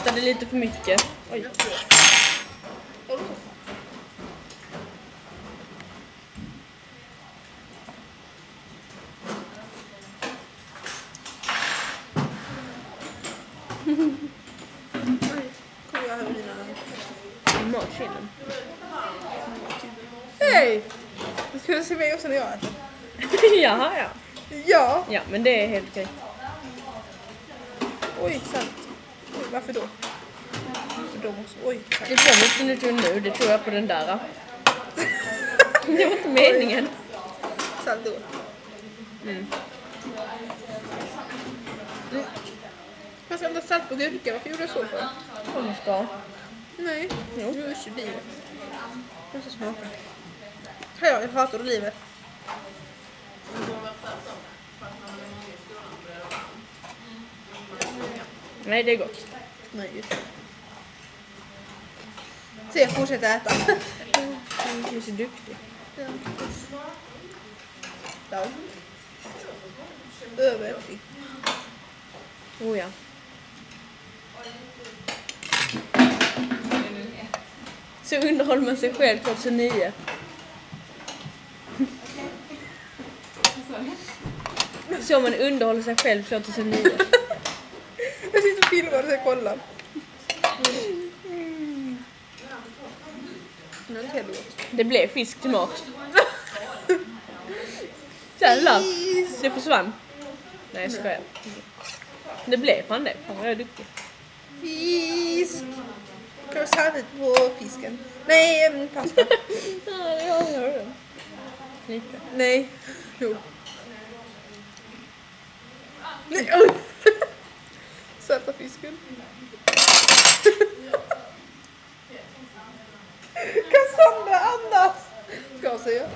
saltade lite för mycket. Oj. Kommer jag här mina Matskillen. Hej! Du skulle se mig också när jag äter. Jaha, ja. Ja. Ja, men det är helt okej. Oj, salt. Oj, varför då? För de också. Oj, salt. Det blev lite nu, det tror jag på den där. Det var inte meningen. Salt då. Jag ska inte ha salt på gurka. Varför gjorde jag så för? Om ska. Nej. Jo. Nu är det oliver. Jag måste smaka. Ja, jag hatar oliver. Nej, det är gott. Nej, just det. Så jag fortsätter äta. Du är så duktig. Ja. Ja. Över. Oh ja. Så underhåller man sig själv 2009. Så man underhåller sig själv 2009. Jag sitter och filmar och kollar. Nu är det helt gott. Det blev fisk till mat. Jävlar, det försvann. Nej, jag skojar. Det blev fan det. Fan vad jag är duktig. Fisk. Kan du salta på fisken? Nej, pasta. Ja. Lite. Nej. Jo. Nej, oj. Salta fisken. Cassandra, andas! Ska jag säga.